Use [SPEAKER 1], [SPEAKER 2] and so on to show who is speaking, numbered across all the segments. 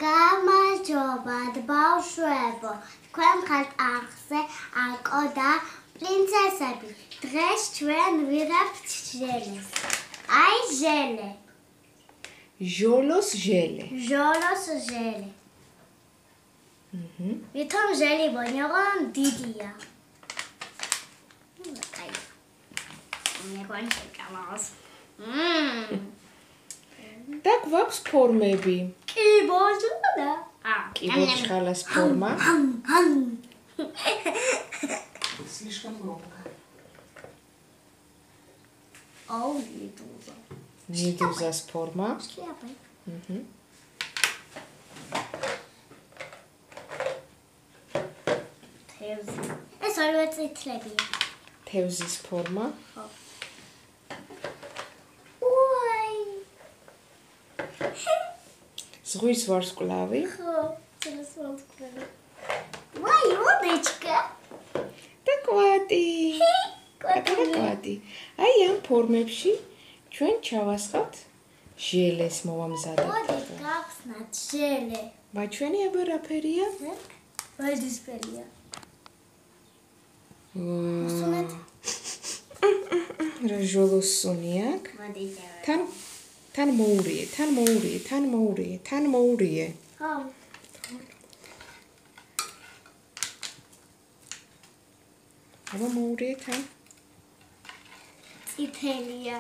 [SPEAKER 1] გამარჯობათ ბავშვებო, თქვენ ხართ არხზე აკო და პრინცესები. დღეს ჩვენ ვიღებთ ჟელეს. აი ჟელე.
[SPEAKER 2] ჟოლოს ჟელე.
[SPEAKER 1] ჟოლოს ჟელე. ვითომ ჟელი ბონიოღონ დიდია. აი. მეგონი შეკავავს.
[SPEAKER 2] და გვაქვს ფორმები.
[SPEAKER 1] კი ბოჭოდა.
[SPEAKER 2] კი ბოჭხალას ფორმა.
[SPEAKER 3] Слишком громко.
[SPEAKER 1] აუ მიდუზა.
[SPEAKER 2] მიდუზას ფორმა.
[SPEAKER 1] შლიაპი. თევზი. ეს ორივე წითლებია.
[SPEAKER 2] თევზის ფორმა.
[SPEAKER 1] ხო. უაი.
[SPEAKER 2] ზღვის ვარსკვლავი.
[SPEAKER 1] ხო, ზღვის ვარსკვლავი. ვაი, ოდეჩკა.
[SPEAKER 2] და კვატი. კვატი. აი ამ ფორმებში ჩვენ ჩავასხავთ ჟელეს მოვამზადებთ.
[SPEAKER 1] მოდი გავხსნათ ჟელე.
[SPEAKER 2] მაგრამ ჩვენი აბა რაფერია?
[SPEAKER 1] ვარდისფერია.
[SPEAKER 2] სუნეთ. რა ჟოლოსუნი აქ?
[SPEAKER 1] მოდი
[SPEAKER 2] თან მოურიე.
[SPEAKER 1] ხო.
[SPEAKER 2] აბა მოურიე თან.
[SPEAKER 1] წითელია.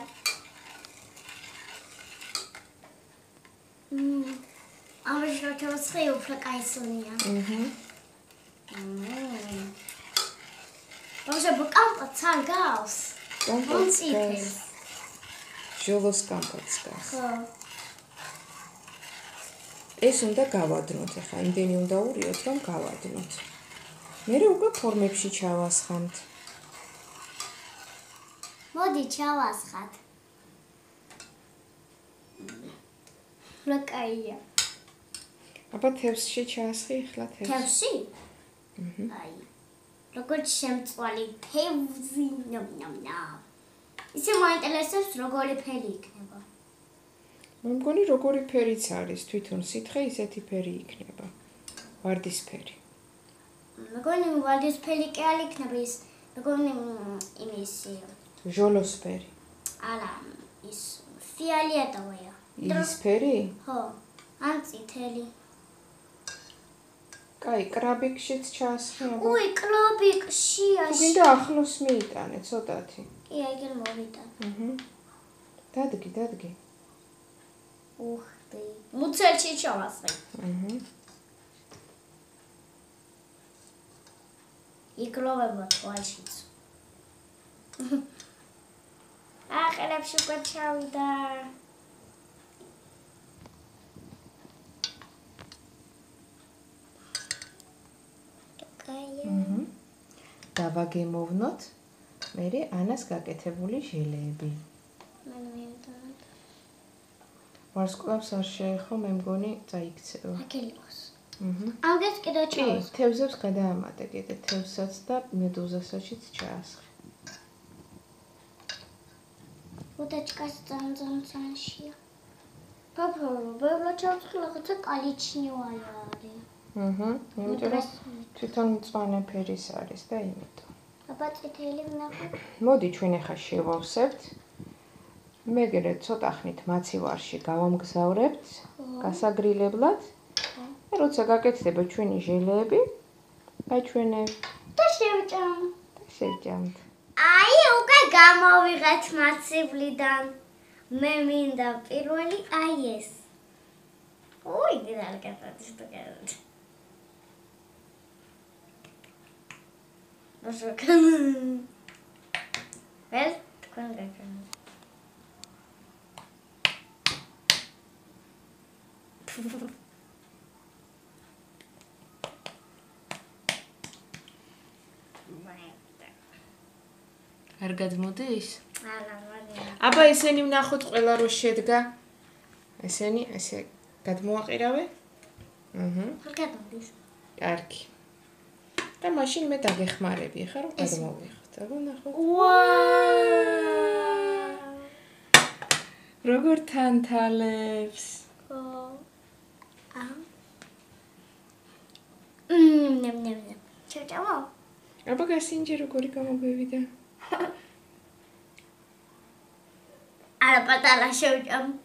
[SPEAKER 1] ამაში ჩავსხე უფრო კაისუნია. ბავშვებო, კამპოტს არ გავს?
[SPEAKER 2] კომპოტს
[SPEAKER 1] წითელს.
[SPEAKER 2] ჟოლოს კომპოტს გავს.
[SPEAKER 1] ხო.
[SPEAKER 2] ეს უნდა გავადნოთ, ახლა იმდენი უნდა ურიოთ, რომ გავადნოთ. მე უკვე ფორმებში ჩავასხამთ.
[SPEAKER 1] მოდი ჩავასხათ. რა კაია.
[SPEAKER 2] აბა თევზში ჩაასხი ახლა თევზს.
[SPEAKER 1] თევზში? აი. როგორც შემწვალი თევზი. ისე მოინტერესებს როგორი ფერი იქნება.
[SPEAKER 2] მე მგონი როგორი ფერიც არის, თვითონ სითხე ისეთი ფერი იქნება. ვარდისფერი.
[SPEAKER 1] მეგონი ვარდისფერი კი არ იქნება ის. მეგონი იმისი.
[SPEAKER 2] ჟოლოსფერი.
[SPEAKER 1] არა, ის ფიოლეტოვია.
[SPEAKER 2] იისფერი?
[SPEAKER 1] ხო. ან წითელი.
[SPEAKER 2] კაი, კრაბიკშიც ჩაასხი აბა.
[SPEAKER 1] უი, კრაბიკშია.
[SPEAKER 2] გინდა ახლოს მიიტანე ცოტათი.
[SPEAKER 1] კი, აიგენ მოვიტან.
[SPEAKER 2] დადგი.
[SPEAKER 1] უხდი. მუცელში ჩავასხე. იგლოვება თვალშიც. ახალებში უკვე ჩავიდა.
[SPEAKER 2] დავაგემოვნოთ მერე ანას გაკეთებული ჟელეები. ვარსკვლავს არ შეეხო, მე მგონი წაიქცევა.
[SPEAKER 1] აკელოს. ამგეს კიდევ ჩავას.
[SPEAKER 2] თევზებს გადაამატე კიდე თევზსაც და მედუზასაც ჩაასხე.
[SPEAKER 1] უდაჭკას ძანშია. გაფრთხილო, ბევრად ჩავწხილ, რაღაცა კალიჩნივალი არის.
[SPEAKER 2] იმიტომ რომ თვითონ მწვანე ფერის არის და იმიტომ.
[SPEAKER 1] აბა წითელი ვნახოთ.
[SPEAKER 2] მოდი ჩვენ ახლა შევავსებთ. მეგრე ცოტა ხნით მაცივარში გავამგზავრებთ გასაგრილებლად. და როცა გაკეთდება ჩვენი ჟელეები, გაჩვენებთ
[SPEAKER 1] და შევჭამთ. აი, უკვე გამოვიღეთ მაცივლიდან. მე მინდა პირველი აი ეს. უი, დიდარ კეთებს თუ გერთ. ველს თქვენ გაკეთეთ.
[SPEAKER 2] არ გადმოდის?
[SPEAKER 1] არა, მაგრამ.
[SPEAKER 2] აბა ესენი ვნახოთ ყველა რო შედგა. ესენი ესე გადმოაყირავე?
[SPEAKER 1] არ გადმოდის.
[SPEAKER 2] კარგი. და მაშინ მე დაგეხმარები, ხა რომ გადმოვიხოთ. აბა ნახოთ.
[SPEAKER 1] ვაუ!
[SPEAKER 2] როგორ თანთალებს?
[SPEAKER 1] ხო. ნემ. შევჭამო?
[SPEAKER 2] აბა გასინჯე როგორი გამოგვივიდა.
[SPEAKER 1] არა პატარა შევჭამ.